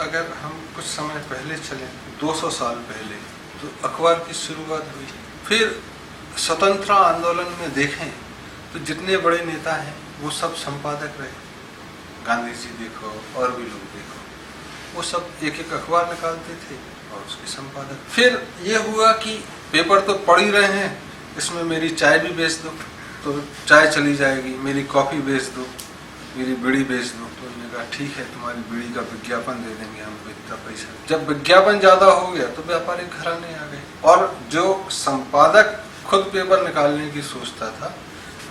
अगर हम कुछ समय पहले चलें, 200 साल पहले, तो अखबार की शुरुआत हुई। फिर स्वतंत्रता आंदोलन में देखें तो जितने बड़े नेता हैं वो सब संपादक रहे। गांधी जी देखो और भी लोग देखो, वो सब एक एक अखबार निकालते थे और उसके संपादक। फिर ये हुआ कि पेपर तो पढ़ ही रहे हैं, इसमें मेरी चाय भी बेच दो तो चाय चली जाएगी, मेरी कॉफ़ी बेच दो, मेरी बीड़ी बेच दो। तो उन्होंने कहा ठीक है, तुम्हारी बीड़ी का विज्ञापन दे देंगे हमको इतना पैसा। जब विज्ञापन ज़्यादा हो गया तो व्यापारिक घराने आ गए, और जो संपादक खुद पेपर निकालने की सोचता था,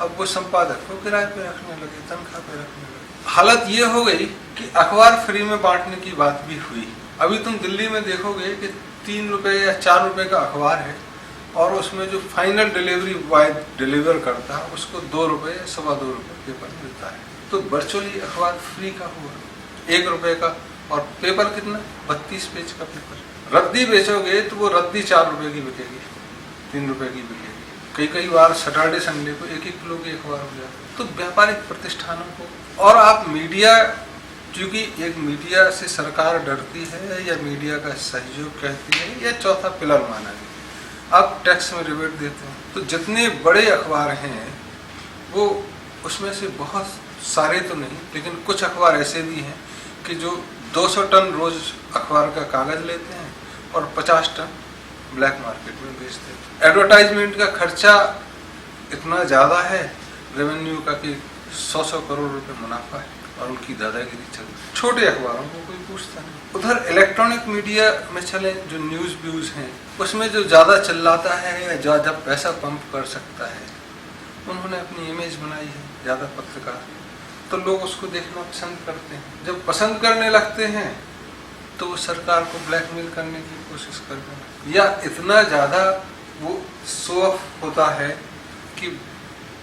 अब वो संपादक को किराए पे रखने लगे, तनख्वाह पे रखने लगे। हालत ये हो गई कि अखबार फ्री में बांटने की बात भी हुई। अभी तुम दिल्ली में देखोगे कि 3 रुपए या 4 रुपए का अखबार है, और उसमें जो फाइनल डिलीवरी बॉय डिलीवर करता है उसको 2 रुपए या 2.25 रुपए पेपर मिलता है। तो वर्चुअली अखबार फ्री का हुआ, 1 रुपए का, और पेपर कितना, 32 पेज का पेपर। रद्दी बेचोगे तो वो रद्दी 4 रुपए की बिकेगी, 3 रुपए की बिकेगी। कई बार सैटरडे संडे को 1-1 किलो की अखबार हो जाती है। तो व्यापारिक प्रतिष्ठानों को, और आप मीडिया, क्योंकि एक मीडिया से सरकार डरती है या मीडिया का सहयोग कहती है या चौथा पिलर माना है, आप टैक्स में रिबेट देते हैं। तो जितने बड़े अखबार हैं वो, उसमें से बहुत सारे तो नहीं, लेकिन कुछ अखबार ऐसे भी हैं कि जो 200 टन रोज अखबार का कागज लेते हैं और 50 टन ब्लैक मार्केट में बेचते हैं। एडवर्टाइजमेंट का खर्चा इतना ज़्यादा है रेवेन्यू का कि 100 करोड़ रुपए मुनाफा है, और उनकी दादागिरी चलती है। छोटे अखबारों को कोई पूछता नहीं। उधर इलेक्ट्रॉनिक मीडिया में चले, जो न्यूज़ व्यूज़ हैं, उसमें जो ज़्यादा चिल्लाता है या ज़्यादा पैसा पंप कर सकता है, उन्होंने अपनी इमेज बनाई है, ज़्यादा पत्रकार, तो लोग उसको देखना पसंद करते हैं। जब पसंद करने लगते हैं तो वो सरकार को ब्लैकमेल करने की कोशिश करते हैं, या इतना ज़्यादा वो शो ऑफ होता है कि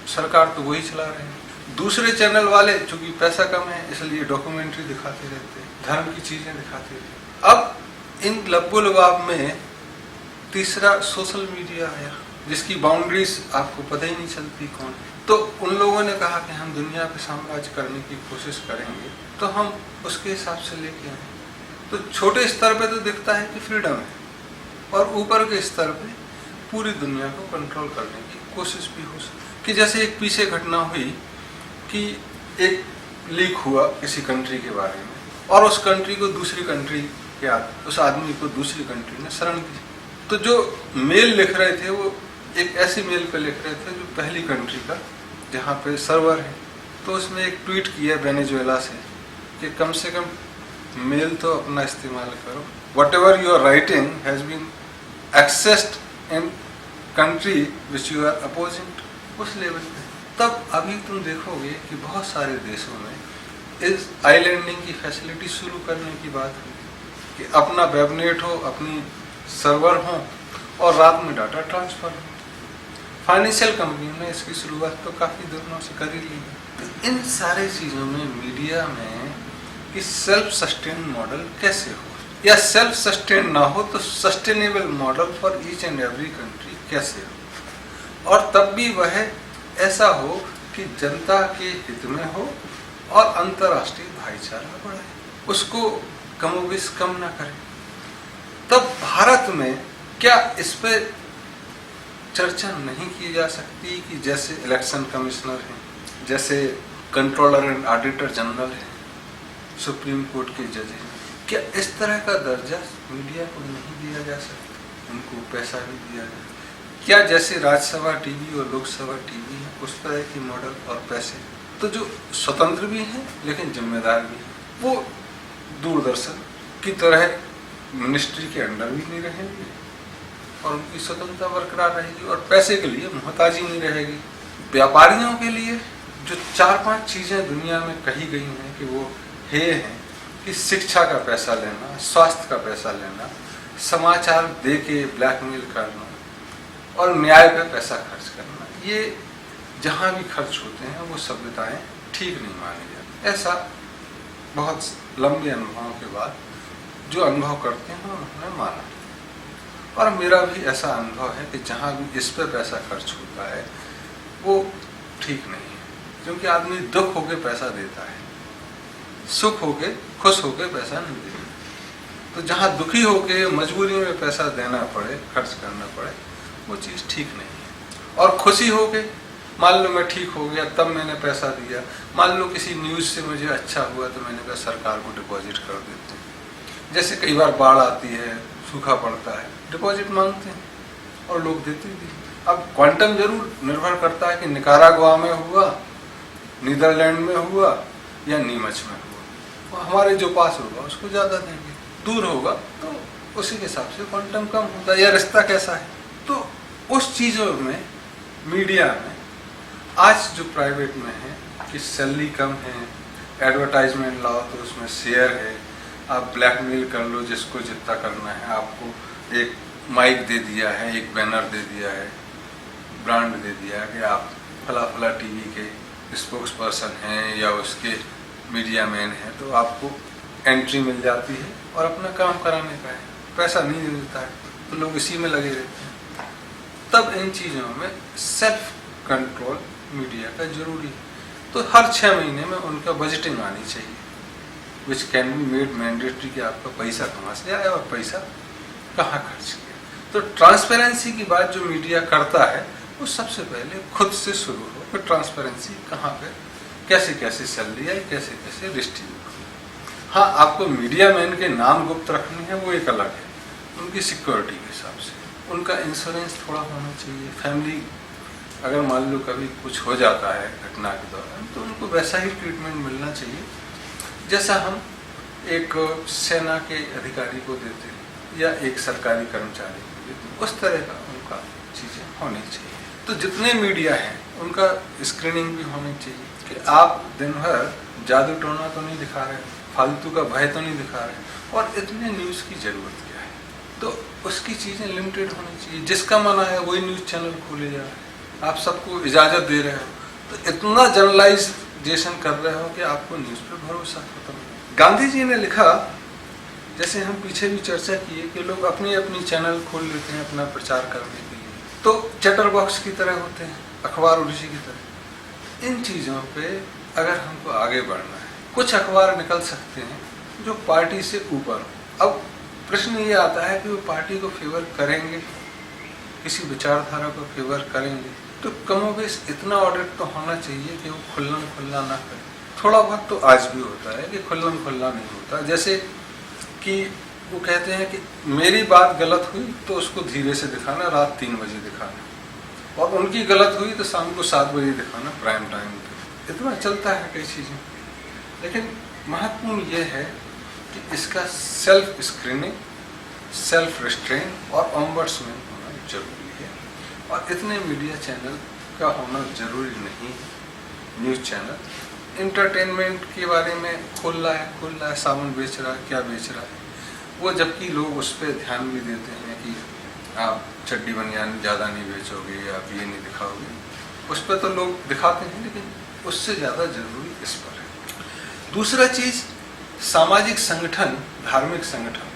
सरकार तो वही चला रहे हैं। दूसरे चैनल वाले चूंकि पैसा कम है इसलिए डॉक्यूमेंट्री दिखाते रहते हैं, धर्म की चीज़ें दिखाते रहते हैं। अब इन लब्बो लबाब में तीसरा सोशल मीडिया आया, जिसकी बाउंड्रीज आपको पता ही नहीं चलती कौन है। तो उन लोगों ने कहा कि हम दुनिया पे साम्राज्य करने की कोशिश करेंगे, तो हम उसके हिसाब से लेके आए। तो छोटे स्तर पे तो दिखता है कि फ्रीडम है, और ऊपर के स्तर पे पूरी दुनिया को कंट्रोल करने की कोशिश भी हो सकती है। कि जैसे एक पीछे घटना हुई कि एक लीक हुआ किसी कंट्री के बारे में, और उस कंट्री को दूसरी कंट्री के उस आदमी को दूसरी कंट्री ने शरण दी। तो जो मेल लिख रहे थे वो एक ऐसी मेल पे लिख रहे थे जो पहली कंट्री का जहाँ पे सर्वर है। तो उसने एक ट्वीट किया वेनेजुएला से कि कम से कम मेल तो अपना इस्तेमाल करो, whatever you are writing has been accessed in country which you are opposing to, उस लेवल पे। तब अभी तुम देखोगे कि बहुत सारे देशों में इस आइलैंडिंग की फैसिलिटी शुरू करने की बात हुई कि अपना वेबनेट हो, अपनी सर्वर हो, और रात में डाटा ट्रांसफर हो। फाइनेंशियल कंपनियों ने इसकी शुरुआत तो काफ़ी दिनों से कर ही ली है। तो इन सारी चीज़ों में मीडिया में कि सेल्फ सस्टेन मॉडल कैसे हो, या सेल्फ सस्टेन ना हो तो sustainable model for each and every country कैसे हो, और तब भी वह ऐसा हो कि जनता के हित में हो और अंतर्राष्ट्रीय भाईचारा बढ़े, उसको कमोबेश कम ना करे। तब भारत में क्या इस पे चर्चा नहीं की जा सकती कि जैसे इलेक्शन कमिश्नर हैं, जैसे कंट्रोलर एंड ऑडिटर जनरल हैं, सुप्रीम कोर्ट के जज हैं, क्या इस तरह का दर्जा मीडिया को नहीं दिया जा सकता, उनको पैसा भी दिया जाए? क्या जैसे राज्यसभा टीवी और लोकसभा टीवी है उस तरह की मॉडल और पैसे, तो जो स्वतंत्र भी हैं लेकिन जिम्मेदार भी हैं, वो दूरदर्शन की तरह मिनिस्ट्री के अंडर भी नहीं रहेंगे और उनकी स्वतंत्रता बरकरार रहेगी और पैसे के लिए मोहताजी नहीं रहेगी। व्यापारियों के लिए जो 4-5 चीज़ें दुनिया में कही गई हैं कि वो हैं कि शिक्षा का पैसा लेना, स्वास्थ्य का पैसा लेना, समाचार दे के ब्लैकमेल करना और न्याय पे पैसा खर्च करना, ये जहाँ भी खर्च होते हैं वो सभ्यताएं ठीक नहीं मानी जाती। ऐसा बहुत लंबे अनुभवों के बाद जो अनुभव करते हैं उन्होंने माना, और मेरा भी ऐसा अनुभव है कि जहाँ भी इस पे पैसा खर्च होता है वो ठीक नहीं है, क्योंकि आदमी दुख होके पैसा देता है, सुख होके खुश होके पैसा नहीं देता। तो जहाँ दुखी होके मजबूरी में पैसा देना पड़े, खर्च करना पड़े, वो चीज़ ठीक नहीं है। और खुशी होके, मान लो मैं ठीक हो गया तब मैंने पैसा दिया, मान लो किसी न्यूज़ से मुझे अच्छा हुआ तो मैंने कहा सरकार को डिपॉजिट कर देते हैं। जैसे कई बार बाढ़ आती है, सूखा पड़ता है, डिपॉजिट मांगते हैं और लोग देते भी। अब क्वांटम जरूर निर्भर करता है कि निकारागुआ में हुआ, नीदरलैंड में हुआ या नीमच में हुआ। हमारे जो पास होगा उसको ज़्यादा देंगे, दूर होगा तो उसी के हिसाब से क्वांटम कम होता है। या रिश्ता कैसा है, तो उस चीज़ों में, मीडिया में आज जो प्राइवेट में है कि सैलरी कम है, एडवर्टाइजमेंट लाओ तो उसमें शेयर है, आप ब्लैकमेल कर लो जिसको जितना करना है, आपको एक माइक दे दिया है, एक बैनर दे दिया है, ब्रांड दे दिया है कि आप फला फला टीवी के स्पोक्स पर्सन हैं या उसके मीडिया मैन हैं, तो आपको एंट्री मिल जाती है और अपना काम कराने का है, पैसा नहीं देता है तो लोग इसी में लगे रहते हैं। तब इन चीज़ों में सेल्फ कंट्रोल मीडिया का जरूरी है। तो हर 6 महीने में उनका बजटिंग आनी चाहिए, which can be made mandatory कि आपका पैसा कहाँ से आया और पैसा कहाँ खर्च किया। तो ट्रांसपेरेंसी की बात जो मीडिया करता है वो सबसे पहले खुद से शुरू हो, फिर ट्रांसपेरेंसी कहाँ पे कैसे कैसे सैलरी आई, कैसे कैसे डिस्ट्रीब्यूट हो। हाँ, आपको मीडिया मैन के नाम गुप्त रखने हैं, वो एक अलग है, उनकी सिक्योरिटी के हिसाब से। उनका इंश्योरेंस थोड़ा होना चाहिए, फैमिली अगर मान लो कभी कुछ हो जाता है घटना के दौरान तो उनको वैसा ही ट्रीटमेंट मिलना चाहिए जैसा हम एक सेना के अधिकारी को देते हैं या एक सरकारी कर्मचारी को देते हैं, उस तरह का उनका चीज़ें होनी चाहिए। तो जितने मीडिया हैं उनका स्क्रीनिंग भी होनी चाहिए कि आप दिन भर जादू टोना तो नहीं दिखा रहे, फालतू का भय तो नहीं दिखा रहे, और इतने न्यूज़ की ज़रूरत क्या है। तो उसकी चीज़ें लिमिटेड होनी चाहिए, जिसका मन आया वही न्यूज़ चैनल खोले जा रहे हैं, आप सबको इजाज़त दे रहे हो, तो इतना जनरलाइजेशन कर रहे हो कि आपको न्यूज़ पर भरोसा खत्म है। गांधी जी ने लिखा, जैसे हम पीछे भी चर्चा किए कि लोग अपनी अपनी चैनल खोल लेते हैं अपना प्रचार करने के लिए, तो चैटर बॉक्स की तरह होते हैं, अखबार उर्जी की तरह। इन चीज़ों पे अगर हमको आगे बढ़ना है, कुछ अखबार निकल सकते हैं जो पार्टी से ऊपर हो। अब प्रश्न ये आता है कि वो पार्टी को फेवर करेंगे, किसी विचारधारा को फेवर करेंगे, तो कमोबेश इतना ऑडिट तो होना चाहिए कि वो खुल्लम खुल्ला ना करे। थोड़ा बहुत तो आज भी होता है कि खुल्लम खुल्ला नहीं होता, जैसे कि वो कहते हैं कि मेरी बात गलत हुई तो उसको धीरे से दिखाना, रात 3 बजे दिखाना, और उनकी गलत हुई तो शाम को 7 बजे दिखाना प्राइम टाइम पे। इतना चलता है कई चीज़ें, लेकिन महत्वपूर्ण ये है कि इसका सेल्फ स्क्रीनिंग, सेल्फ रिस्ट्रेन और ऑम्बड्समैन होना जरूरी है। और इतने मीडिया चैनल का होना जरूरी नहीं है। न्यूज़ चैनल इंटरटेनमेंट के बारे में खोल रहा है, साबुन बेच रहा है, क्या बेच रहा है वो, जबकि लोग उस पर ध्यान भी देते हैं कि आप चड्डी बनियान ज़्यादा नहीं बेचोगे, आप ये नहीं दिखाओगे, उस पर तो लोग दिखाते हैं, लेकिन उससे ज़्यादा जरूरी इस पर है। दूसरा चीज़, सामाजिक संगठन, धार्मिक संगठन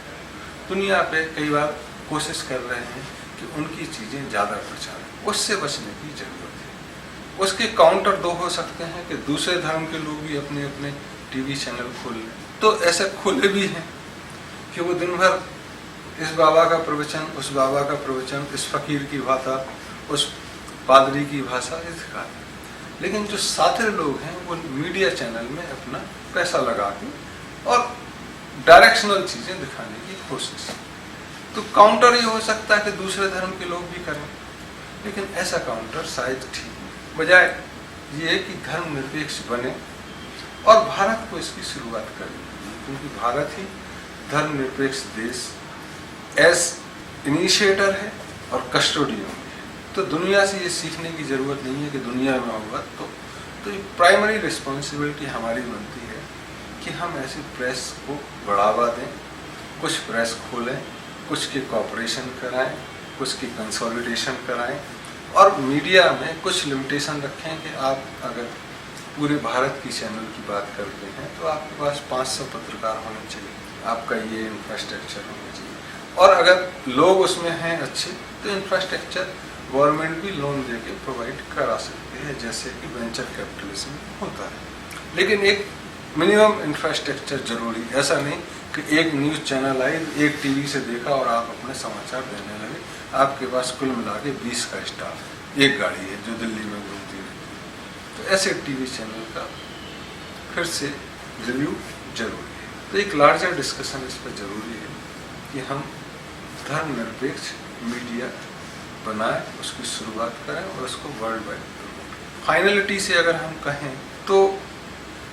दुनिया पे कई बार कोशिश कर रहे हैं कि उनकी चीज़ें ज़्यादा प्रचार, उससे बचने की ज़रूरत है। उसके काउंटर 2 हो सकते हैं कि दूसरे धर्म के लोग भी अपने अपने टीवी चैनल खोल लें, तो ऐसे खुले भी हैं कि वो दिन भर इस बाबा का प्रवचन, उस बाबा का प्रवचन, इस फकीर की भाषा, उस पादरी की भाषा दिखाते हैं। लेकिन जो साथिर लोग हैं वो मीडिया चैनल में अपना पैसा लगा के और डायरेक्शनल चीज़ें दिखाने की कोशिश। तो काउंटर ये हो सकता है कि दूसरे धर्म के लोग भी करें, लेकिन ऐसा काउंटर शायद ठीक नहीं, बजाय ये कि धर्मनिरपेक्ष बने और भारत को इसकी शुरुआत करें, क्योंकि भारत ही धर्मनिरपेक्ष देश एज इनिशिएटर है और कस्टोडियन भी है। तो दुनिया से ये सीखने की ज़रूरत नहीं है कि दुनिया में होगा, तो ये प्राइमरी रिस्पॉन्सिबिलिटी हमारी बनती है कि हम ऐसी प्रेस को बढ़ावा दें, कुछ प्रेस खोलें, कुछ की कॉपरेशन कराएं, कुछ की कंसोलिडेशन कराएं, और मीडिया में कुछ लिमिटेशन रखें कि आप अगर पूरे भारत की चैनल की बात करते हैं तो आपके पास 500 पत्रकार होने चाहिए, आपका ये इंफ्रास्ट्रक्चर होना चाहिए, और अगर लोग उसमें हैं अच्छे तो इंफ्रास्ट्रक्चर गवर्नमेंट भी लोन देके प्रोवाइड करा सकती है, जैसे कि वेंचर कैपिटलिज्म होता है। लेकिन एक मिनिमम इंफ्रास्ट्रक्चर जरूरी, ऐसा नहीं कि एक न्यूज़ चैनल आई, एक टीवी से देखा और आप अपने समाचार देने लगे। आपके पास कुल मिला के 20 का स्टाफ है, एक गाड़ी है जो दिल्ली में घूमती रहती है। तो ऐसे टीवी चैनल का फिर से रिव्यू जरूरी है। तो एक लार्जर डिस्कशन इस पर जरूरी है कि हम धर्मनिरपेक्ष मीडिया बनाए, उसकी शुरुआत करें और उसको वर्ल्ड वाइड प्रमोट। फाइनलिटी से अगर हम कहें तो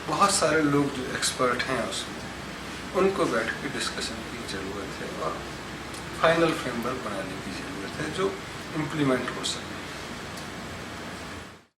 बहुत सारे लोग जो एक्सपर्ट हैं उसमें, उनको बैठ के डिस्कशन की ज़रूरत है और फाइनल फ्रेमवर्क बनाने की ज़रूरत है जो इम्प्लीमेंट हो सके।